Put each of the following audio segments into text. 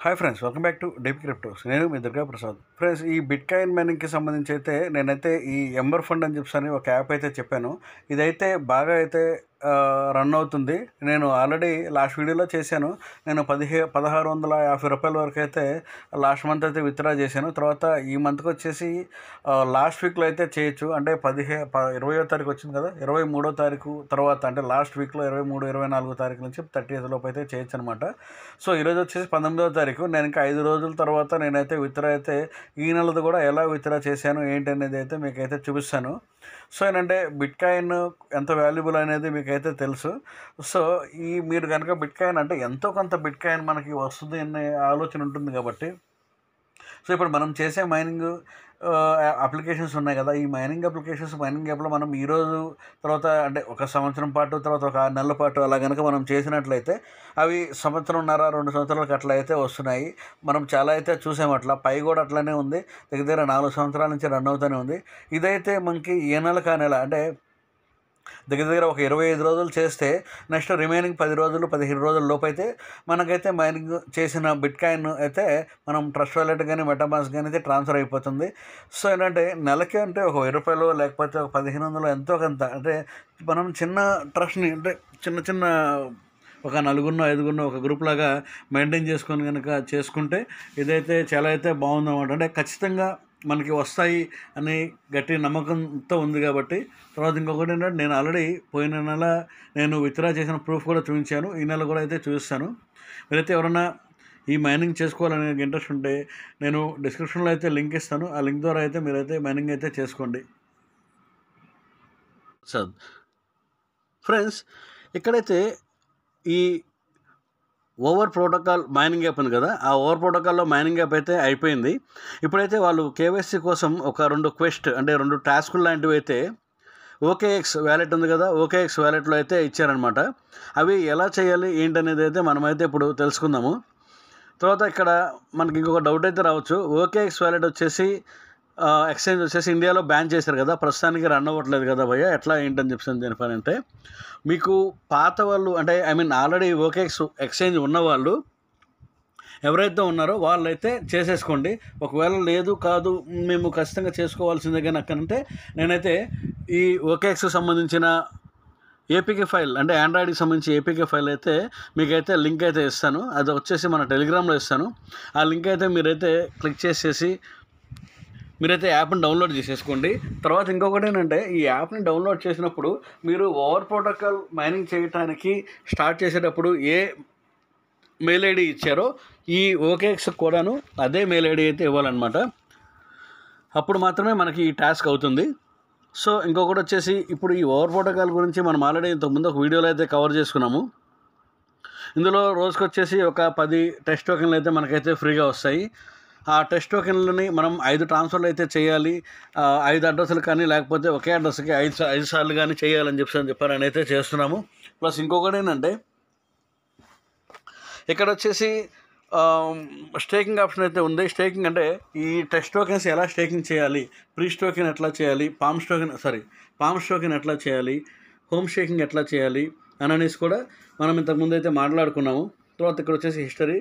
Hi friends, welcome back to deep cryptos. నేను మీ Durga Prasad. Friends, ఈ bit coin మైనింగ్కి సంబంధించి అయితే నేనైతే ఈ ఎంబర్ ఫండ్ అని చెప్పి ఒక యాప్ అయితే చెప్పాను. ఇదైతే బాగా అయితే రన్ అవుతుంది. నేను ఆల్రెడీ లాస్ట్ వీడియోలో చేశాను. నేను 1650 రూపాయల వరకు అయితే లాస్ట్ మంత్ అయితే విత్డ్రా చేశాను. తర్వాత ఈ మంత్కి వచ్చేసి లాస్ట్ వీక్లో అయితే చేయొచ్చు. అంటే 20వ తారీఖు వచ్చింది కదా, 23వ తారీఖు తర్వాత అంటే లాస్ట్ వీక్లో 23, 24 తారీఖు నుంచి 30th లోపు అయితే చేయొచ్చు అనమాట. సో ఈరోజు వచ్చేసి 19వ తారీఖు. నేను ఇంకా 5 రోజుల తర్వాత నేనైతే విత్డ్రా అయితే ఈ నెలది కూడా ఎలా విత్డ్రా చేశాను ఏంటి అనేది అయితే మీకైతే చూపిస్తాను. సో ఏంటంటే బిట్ కాయిన్ ఎంత వాల్యుబుల్ అనేది మీకైతే తెలుసు. సో మీరు కనుక బిట్ కాయిన్ అంటే ఎంతో కొంత బిట్ కాయిన్ మనకి వస్తుంది అనే ఆలోచన ఉంటుంది కాబట్టి, సో ఇప్పుడు మనం చేసే మైనింగ్ అప్లికేషన్స్ ఉన్నాయి కదా, ఈ మైనింగ్ యాప్లో మనం ఈరోజు తర్వాత అంటే ఒక సంవత్సరం పాటు తర్వాత ఒక 6 నెలల పాటు అలా కనుక మనం చేసినట్లయితే అవి సంవత్సరంన్నర 2 సంవత్సరాలకు అట్లా అయితే వస్తున్నాయి. మనం చాలా అయితే చూసాము. అట్లా పై కూడా అట్లనే ఉంది. దగ్గర 4 సంవత్సరాల నుంచి రన్ అవుతూనే ఉంది. ఇదైతే మనకి ఏ నెలకు ఆ నెల అంటే దగ్గర ఒక 25 రోజులు చేస్తే నెక్స్ట్ రిమైనింగ్ 10 రోజులు 15 రోజుల లోపు అయితే మనకైతే మైనింగ్ చేసిన బిట్ కాయిన్ అయితే మనం ట్రస్ట్ వాలెట్ కానీ మెటామాస్క్ కానీ అయితే ట్రాన్స్ఫర్ అయిపోతుంది. సో ఏంటంటే నెలకి అంటే ఒక 1000 రూపాయలు లేకపోతే ఒక 1500 ఎంతో కొంత అంటే మనం చిన్న ట్రస్ట్ని అంటే చిన్న ఒక 4-5 ఒక గ్రూప్ లాగా మెయింటైన్ చేసుకొని కనుక చేసుకుంటే ఇదైతే చాలా అయితే బాగుందన్నమాట. అంటే ఖచ్చితంగా మనకి వస్తాయి అని గట్టి నమ్మకంతో ఉంది కాబట్టి. తర్వాత ఇంకొకటి ఏంటంటే నేను ఆల్రెడీ పోయిన నెల నేను విత్డ్రా చేసిన ప్రూఫ్ కూడా చూపించాను. ఈ నెల కూడా అయితే చూపిస్తాను. మీరైతే ఎవరైనా ఈ మైనింగ్ చేసుకోవాలనే ఇంట్రెస్ట్ ఉంటే నేను డిస్క్రిప్షన్లో అయితే లింక్ ఇస్తాను. ఆ లింక్ ద్వారా అయితే మీరైతే మైనింగ్ అయితే చేసుకోండి. సార్ ఫ్రెండ్స్, ఇక్కడైతే ఈ ఓవర్ ప్రోటోకాల్ మైనింగ్ యాప్ ఉంది కదా, ఆ ఓవర్ ప్రోటోకాల్లో మైనింగ్ యాప్ అయితే అయిపోయింది. ఇప్పుడైతే వాళ్ళు కేవైసీ కోసం ఒక 2 క్వెస్ట్ అంటే 2 టాస్కులు లాంటివి అయితే ఓకేఎక్స్ వ్యాలెట్ ఉంది కదా, ఓకేఎక్స్ వ్యాలెట్లో అయితే ఇచ్చారనమాట. అవి ఎలా చేయాలి ఏంటనేది అయితే మనమైతే ఇప్పుడు తెలుసుకుందాము. తర్వాత ఇక్కడ మనకి ఇంకొక డౌట్ అయితే రావచ్చు. ఓకేఎక్స్ వ్యాలెట్ వచ్చేసి ఎక్స్చేంజ్ వచ్చేసి ఇండియాలో బ్యాన్ చేశారు కదా, ప్రస్తుతానికి రన్ అవ్వట్లేదు కదా భయ్య, ఎట్లా ఏంటని చెప్పాను దేని పని అంటే, మీకు పాత వాళ్ళు అంటే ఆల్రెడీ ఓకేఎక్స్ ఎక్స్చేంజ్ ఉన్నవాళ్ళు ఎవరైతే ఉన్నారో వాళ్ళైతే చేసేసుకోండి. ఒకవేళ లేదు కాదు మేము ఖచ్చితంగా చేసుకోవాల్సిందే కానీ అక్కడంటే నేనైతే ఈ ఓకేఎక్స్కి సంబంధించిన ఏపీకే ఫైల్ అంటే ఆండ్రాయిడ్కి సంబంధించి ఏపీకే ఫైల్ అయితే మీకైతే లింక్ అయితే ఇస్తాను. అది వచ్చేసి మన టెలిగ్రామ్లో ఇస్తాను. ఆ లింక్ అయితే మీరైతే క్లిక్ చేసేసి మీరైతే యాప్ని డౌన్లోడ్ చేసేసుకోండి. తర్వాత ఇంకొకటి ఏంటంటే ఈ యాప్ని డౌన్లోడ్ చేసినప్పుడు మీరు ఓవర్ ప్రోటోకాల్ మైనింగ్ చేయడానికి స్టార్ట్ చేసేటప్పుడు ఏ మెయిల్ ఐడి ఇచ్చారో ఈ ఓకేఎక్స్ కూడాను అదే మెయిల్ ఐడి అయితే ఇవ్వాలన్నమాట. అప్పుడు మాత్రమే మనకి ఈ టాస్క్ అవుతుంది. సో ఇంకొకటి వచ్చేసి ఇప్పుడు ఈ ఓవర్ ప్రోటోకాల్ గురించి మనం ఆల్రెడీ ఇంతకుముందు ఒక వీడియోలో అయితే కవర్ చేసుకున్నాము. ఇందులో రోజుకి వచ్చేసి ఒక 10 టెస్ట్ టోకెన్లు అయితే మనకైతే ఫ్రీగా వస్తాయి. ఆ టెస్ట్ టోకెన్లని మనం 5 ట్రాన్స్ఫర్లు అయితే చేయాలి. 5 అడ్రస్లు కానీ లేకపోతే ఒకే అడ్రస్కి 5 సార్లు కానీ చేయాలని చెప్పారని అయితే చేస్తున్నాము. ప్లస్ ఇంకొకటి ఏంటంటే ఇక్కడ వచ్చేసి స్టేకింగ్ ఆప్షన్ అయితే ఉంది. స్టేకింగ్ అంటే ఈ టెస్ట్ టోకెన్స్ ఎలా స్టేకింగ్ చేయాలి, ప్రీస్ టోకెన్ ఎట్లా చేయాలి, పామ్స్ టోకెన్ ఎట్లా చేయాలి, హోమ్ స్టేకింగ్ ఎట్లా చేయాలి అనేసి కూడా మనం ఇంతకుముందు అయితే మాట్లాడుకున్నాము. తర్వాత ఇక్కడ వచ్చేసి హిస్టరీ,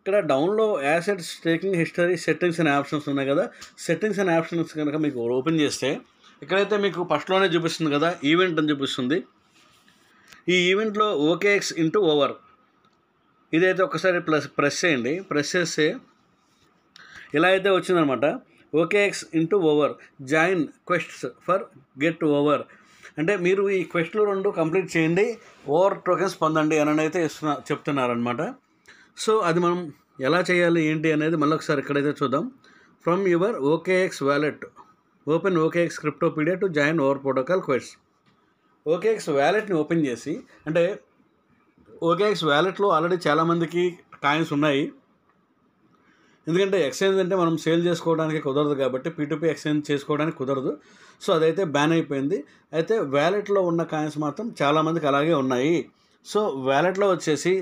ఇక్కడ డౌన్లో యాసెట్ స్టేకింగ్ హిస్టరీ సెట్టింగ్స్ అనే ఆప్షన్స్ ఉన్నాయి కదా, సెట్టింగ్స్ అనే ఆప్షన్స్ కనుక మీకు ఓపెన్ చేస్తే ఇక్కడైతే మీకు ఫస్ట్లోనే చూపిస్తుంది కదా ఈవెంట్ అని చూపిస్తుంది. ఈ ఈవెంట్లో ఓకేఎక్స్ ఇంటూ ఓవర్ ఇదైతే ఒకసారి ప్రెస్ చేయండి. ప్రెస్ చేస్తే ఇలా అయితే వచ్చిందనమాట. OKX into Over join quests for get Over అంటే మీరు ఈ క్వెస్ట్లు 2 కంప్లీట్ చేయండి, ఓవర్ టోకెన్స్ పొందండి అని అయితే చెప్తున్నారనమాట. సో అది మనం ఎలా చేయాలి ఏంటి అనేది మళ్ళీ ఒకసారి ఇక్కడైతే చూద్దాం. From your OKX wallet open OKX Cryptopedia to join Over protocol quest. OKX వ్యాలెట్ని ఓపెన్ చేసి అంటే ఓకేఎక్స్ వ్యాలెట్లో ఆల్రెడీ చాలామందికి కాయిన్స్ ఉన్నాయి. ఎందుకంటే ఎక్స్చేంజ్ అంటే మనం సేల్ చేసుకోవడానికి కుదరదు కాబట్టి, P2P ఎక్స్చేంజ్ చేసుకోవడానికి కుదరదు. సో అదైతే బ్యాన్ అయిపోయింది. అయితే వ్యాలెట్లో ఉన్న కాయిన్స్ మాత్రం చాలామందికి అలాగే ఉన్నాయి. సో వ్యాలెట్లో వచ్చేసి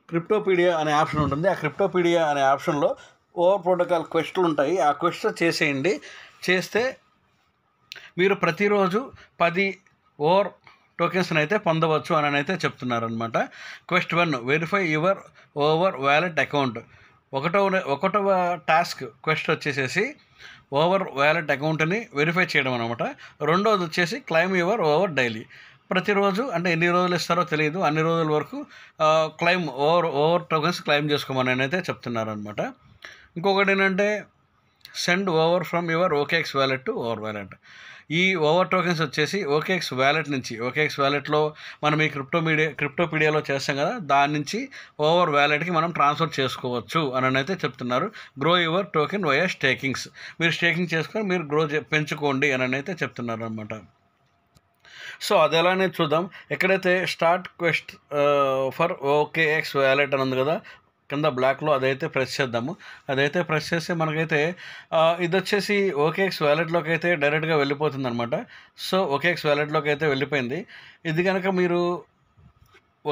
క్రిప్టోపీడియా అనే ఆప్షన్ ఉంటుంది. ఆ క్రిప్టోపీడియా అనే ఆప్షన్లో ఓవర్ ప్రోటోకాల్ క్వెస్ట్లు ఉంటాయి. ఆ క్వెస్ట్ చేసేయండి. చేస్తే మీరు ప్రతిరోజు 10 ఓవర్ టోకెన్స్ని అయితే పొందవచ్చు అని అయితే చెప్తున్నారనమాట. Quest 1 verify your over wallet account. ఒకటవ టాస్క్ క్వెస్ట్ వచ్చేసేసి ఓవర్ వ్యాలెట్ అకౌంట్ని వెరిఫై చేయడం అనమాట. రెండోది వచ్చేసి క్లైమ్ యువర్ ఓవర్ డైలీ. ప్రతిరోజు అంటే ఎన్ని రోజులు ఇస్తారో తెలియదు, అన్ని రోజుల వరకు క్లైమ్ ఓవర్ టోకెన్స్ క్లైమ్ చేసుకోమని అయితే చెప్తున్నారనమాట. ఇంకొకటి ఏంటంటే send over from your OKX wallet to over wallet. ఈ ఓవర్ టోకెన్స్ వచ్చేసి ఓకేఎక్స్ వ్యాలెట్ నుంచి, ఓకేఎక్స్ వ్యాలెట్లో మనం ఈ క్రిప్టోపీడియాలో చేస్తాం కదా, దాని నుంచి ఓవర్ వ్యాలెట్కి మనం ట్రాన్స్ఫర్ చేసుకోవచ్చు అని అయితే చెప్తున్నారు. Grow your token via stakings. మీరు స్టేకింగ్ చేసుకొని మీరు పెంచుకోండి అని అయితే చెప్తున్నారు అనమాట. సో అది ఎలానే చూద్దాం. ఎక్కడైతే start quest for OKX wallet అని ఉంది కదా కింద బ్లాక్లో, అదైతే ప్రెస్ చేద్దాము. అదైతే ప్రెస్ చేస్తే మనకైతే ఇది వచ్చేసి ఓకేఎక్స్ వ్యాలెట్లోకి అయితే డైరెక్ట్గా వెళ్ళిపోతుంది అనమాట. సో ఓకేఎక్స్ వ్యాలెట్లోకి అయితే వెళ్ళిపోయింది. ఇది కనుక మీరు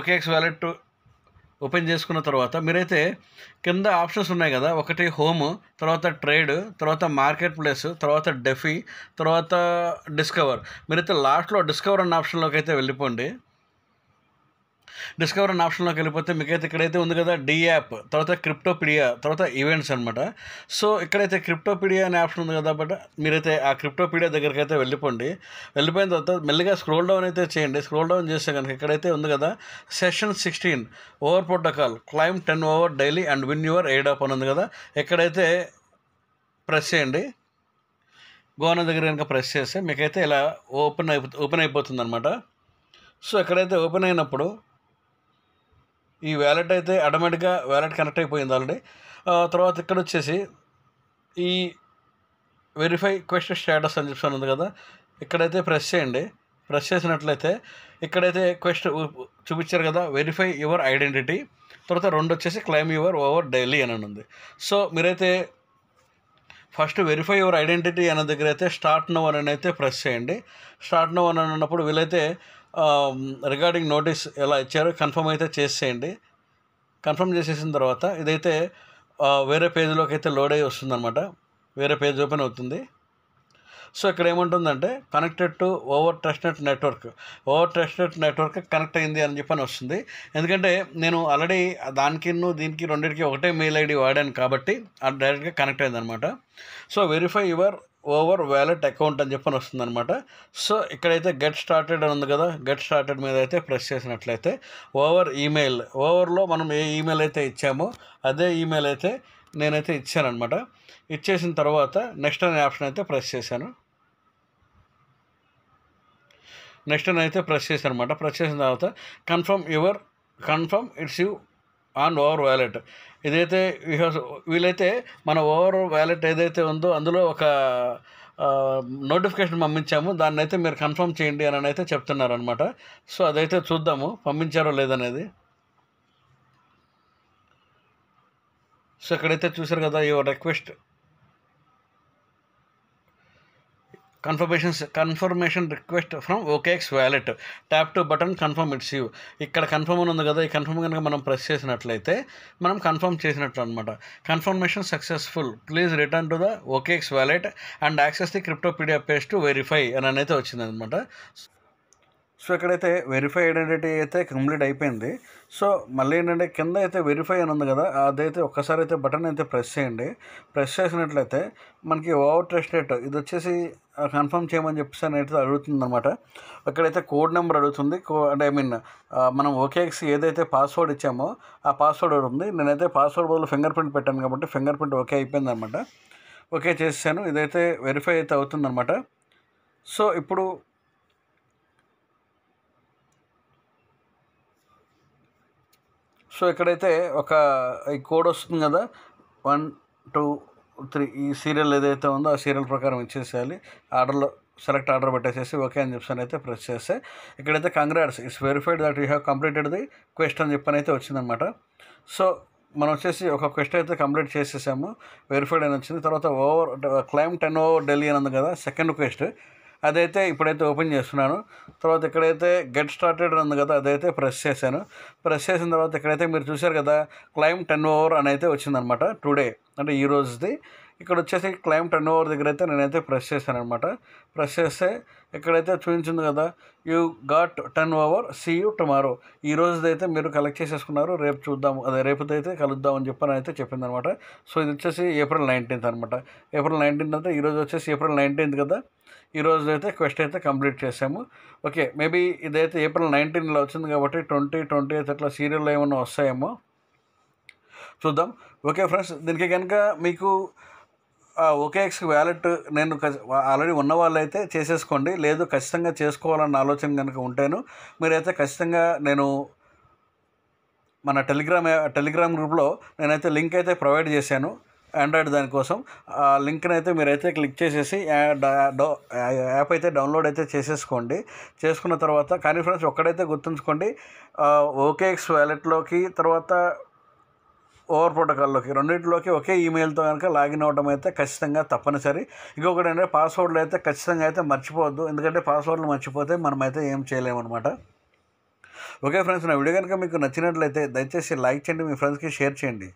ఓకేఎక్స్ వ్యాలెట్ ఓపెన్ చేసుకున్న తర్వాత మీరైతే కింద ఆప్షన్స్ ఉన్నాయి కదా, ఒకటి హోమ్, తర్వాత ట్రేడ్, తర్వాత మార్కెట్ ప్లేస్, తర్వాత డెఫీ, తర్వాత డిస్కవర్. మీరైతే లాస్ట్లో డిస్కవర్ అన్న ఆప్షన్లోకి అయితే వెళ్ళిపోండి. డిస్కవర్ అన్న ఆప్షన్లోకి వెళ్ళిపోతే మీకైతే ఇక్కడైతే ఉంది కదా డి యాప్, తర్వాత క్రిప్టోపీడియా, తర్వాత ఈవెంట్స్ అనమాట. సో ఇక్కడైతే క్రిప్టోపీడియా అనే ఆప్షన్ ఉంది కదా, బట్ మీరైతే ఆ క్రిప్టోపీడియా దగ్గరికి అయితే వెళ్ళిపోండి. వెళ్ళిపోయిన తర్వాత మెల్లిగా స్క్రోల్ డౌన్ అయితే చేయండి. స్క్రోల్ డౌన్ చేస్తే కనుక ఇక్కడైతే ఉంది కదా session 16 over protocol claim 10 over daily and win your airdrop అని ఉంది కదా, ఎక్కడైతే ప్రెస్ చేయండి. గోవన దగ్గర కనుక ప్రెస్ చేస్తే మీకైతే ఇలా ఓపెన్ అయిపోతుంది అనమాట. సో ఎక్కడైతే ఓపెన్ అయినప్పుడు ఈ వ్యాలెట్ అయితే ఆటోమేటిక్గా వ్యాలెట్ కనెక్ట్ అయిపోయింది ఆల్రెడీ. తర్వాత ఇక్కడ వచ్చేసి ఈ వెరిఫై క్వెస్ట్ స్టేటస్ అని చెప్పి ఉంది కదా, ఇక్కడైతే ప్రెస్ చేయండి. ప్రెస్ చేసినట్లయితే ఇక్కడైతే క్వెస్ట్ చూపించారు కదా వెరిఫై యువర్ ఐడెంటిటీ, తర్వాత 2 వచ్చేసి క్లైమ్ యువర్ ఓవర్ డైలీ అని ఉంది. సో మీరైతే ఫస్ట్ వెరిఫై యువర్ ఐడెంటిటీ అనే దగ్గర అయితే స్టార్ట్ నౌ అని అయితే ప్రెస్ చేయండి. స్టార్ట్ నౌ అని అన్నప్పుడు వీళ్ళైతే రిగార్డింగ్ నోటీస్ ఎలా ఇచ్చారో కన్ఫర్మ్ అయితే చేసేయండి. కన్ఫర్మ్ చేసేసిన తర్వాత ఇదైతే వేరే పేజ్లోకి అయితే లోడ్ అయ్యి వస్తుందన్నమాట. వేరే పేజ్ ఓపెన్ అవుతుంది. సో ఇక్కడ ఏముంటుందంటే connected to Over Trustnet network connect అయింది అని చెప్పని వస్తుంది. ఎందుకంటే నేను ఆల్రెడీ దీనికి రెండింటికి ఒకటే మెయిల్ ఐడి వాడాను కాబట్టి అది డైరెక్ట్గా కనెక్ట్ అయింది అనమాట. So verify your over wallet account అని చెప్పని వస్తుంది అనమాట. సో ఇక్కడైతే గెట్ స్టార్టెడ్ అని ఉంది కదా, గెట్ స్టార్టెడ్ మీద అయితే ప్రెస్ చేసినట్లయితే ఓవర్లో మనం ఏ ఈమెయిల్ అయితే ఇచ్చామో అదే ఈమెయిల్ అయితే నేనైతే ఇచ్చానమాట. ఇచ్చేసిన తర్వాత నెక్స్ట్ అనే ఆప్షన్ అయితే ప్రెస్ చేశాను. నెక్స్ట్ అని అయితే ప్రెస్ చేశాను అనమాట. ప్రెస్ చేసిన తర్వాత confirm it's you on over wallet. ఇదైతే వీలైతే మన ఓవర్ వ్యాలెట్ ఏదైతే ఉందో అందులో ఒక నోటిఫికేషన్ పంపించాము, దాన్ని అయితే మీరు కన్ఫర్మ్ చేయండి అని అయితే చెప్తున్నారనమాట. సో అదైతే చూద్దాము పంపించారో లేదనేది. సో ఇక్కడైతే చూసారు కదా your request confirmation request from OKX wallet, tap to button confirm it's you. ఇక్కడ కన్ఫర్మ్ అని ఉంది కదా, ఈ కన్ఫర్మ్ కనుక మనం ప్రెస్ చేసినట్లయితే మనం కన్ఫర్మ్ చేసినట్లు అనమాట. Confirmation successful, please return to the OKX wallet and access the Cryptopedia page to verify అని అయితే వచ్చింది అనమాట. సో ఇక్కడైతే వెరిఫై ఐడెంటిటీ అయితే కంప్లీట్ అయిపోయింది. సో మళ్ళీ ఏంటంటే కింద అయితే వెరిఫై అని ఉంది కదా, అదైతే ఒక్కసారి అయితే బటన్ అయితే ప్రెస్ చేయండి. ప్రెస్ చేసినట్లయితే మనకి ఓవర్ ట్రస్టెడ్ ఇది వచ్చేసి కన్ఫర్మ్ చేయమని చెప్పేసి అయితే అడుగుతుంది అనమాట. ఇక్కడైతే కోడ్ నెంబర్ అడుగుతుంది. అంటే మనం ఓకేఎక్స్ ఏదైతే పాస్వర్డ్ ఇచ్చామో ఆ పాస్వర్డ్ ఉంది. నేనైతే పాస్వర్డ్ బదులు ఫింగర్ ప్రింట్ పెట్టాను కాబట్టి ఫింగర్ ప్రింట్ ఓకే అయిపోయింది అనమాట. ఓకే చేసాను. ఇదైతే వెరిఫై అయితే అవుతుందన్నమాట. సో ఇప్పుడు ఇక్కడైతే ఈ కోడ్ వస్తుంది కదా 1 2 3 ఈ సీరియల్ ఏదైతే ఉందో ఆ సీరియల్ ప్రకారం ఇచ్చేసేయాలి. ఆర్డర్లో సెలెక్ట్ ఆర్డర్ పెట్టేసేసి ఓకే అని చెప్పని అయితే ప్రెస్ చేస్తే ఇక్కడైతే congrats it's verified that you have completed the quest అని చెప్పని అయితే వచ్చిందనమాట. సో మనం వచ్చేసి ఒక క్వెస్ట్ అయితే కంప్లీట్ చేసేసాము, వెరిఫైడ్ అని వచ్చింది. తర్వాత క్లైమ్ 10 ఓవర్ ఢిల్లీ అని ఉంది కదా సెకండ్ క్వెస్ట్, అదైతే ఇప్పుడైతే ఓపెన్ చేస్తున్నాను. తర్వాత ఇక్కడైతే గెట్ స్టార్టెడ్ ఉంది కదా, అదైతే ప్రెస్ చేశాను. ప్రెస్ చేసిన తర్వాత ఇక్కడైతే మీరు చూశారు కదా క్లైమ్ 10 ఓవర్ అని అయితే వచ్చిందనమాట. టుడే అంటే ఈ రోజుది ఇక్కడ వచ్చేసి క్లైమ్ టర్న్ ఓవర్ దగ్గర అయితే నేనైతే ప్రెస్ చేశాను అనమాట. ప్రెస్ చేస్తే ఇక్కడైతే చూపించింది కదా, you got turn over, see you tomorrow. ఈ రోజుదైతే మీరు కలెక్ట్ చేసేసుకున్నారు, రేపు చూద్దాం, అదే రేపుదైతే కలుద్దాం అని చెప్పని అయితే చెప్పింది అనమాట. సో ఇది వచ్చేసి April 19th అనమాట. April 19th అంటే ఈరోజు వచ్చేసి April 19th కదా, ఈరోజు అయితే క్వెస్ట్ అయితే కంప్లీట్ చేసాము. ఓకే, మేబీ ఇదైతే April 19 వచ్చింది కాబట్టి 20th అట్లా సీరియల్లో ఏమన్నా వస్తాయేమో చూద్దాం. ఓకే ఫ్రెండ్స్, దీనికి కనుక మీకు OKX వ్యాలెట్ నేను ఆల్రెడీ ఉన్న వాళ్ళు అయితే చేసేసుకోండి. లేదు ఖచ్చితంగా చేసుకోవాలన్న ఆలోచన కనుక ఉంటేను మీరైతే ఖచ్చితంగా నేను మన టెలిగ్రామ్ గ్రూప్లో నేనైతే లింక్ అయితే ప్రొవైడ్ చేశాను ఆండ్రాయిడ్ దానికోసం. ఆ లింక్ని అయితే మీరైతే క్లిక్ చేసేసి యాప్ అయితే డౌన్లోడ్ అయితే చేసేసుకోండి. చేసుకున్న తర్వాత కానీ ఫ్రెండ్స్ ఒక్కడైతే గుర్తుంచుకోండి, OKX వ్యాలెట్లోకి తర్వాత ఓవర్ ప్రోటోకాల్లోకి రెండింటిలోకి ఒకే ఈమెయిల్తో కనుక లాగిన్ అవ్వడం అయితే ఖచ్చితంగా తప్పనిసరి. ఇంకొకటి అంటే పాస్వర్డ్లు అయితే ఖచ్చితంగా అయితే మర్చిపోవద్దు, ఎందుకంటే పాస్వర్డ్లు మర్చిపోతే మనమైతే ఏం చేయలేమన్నమాట. ఓకే ఫ్రెండ్స్, నా వీడియో కనుక మీకు నచ్చినట్లయితే దయచేసి లైక్ చేయండి, మీ ఫ్రెండ్స్కి షేర్ చేయండి.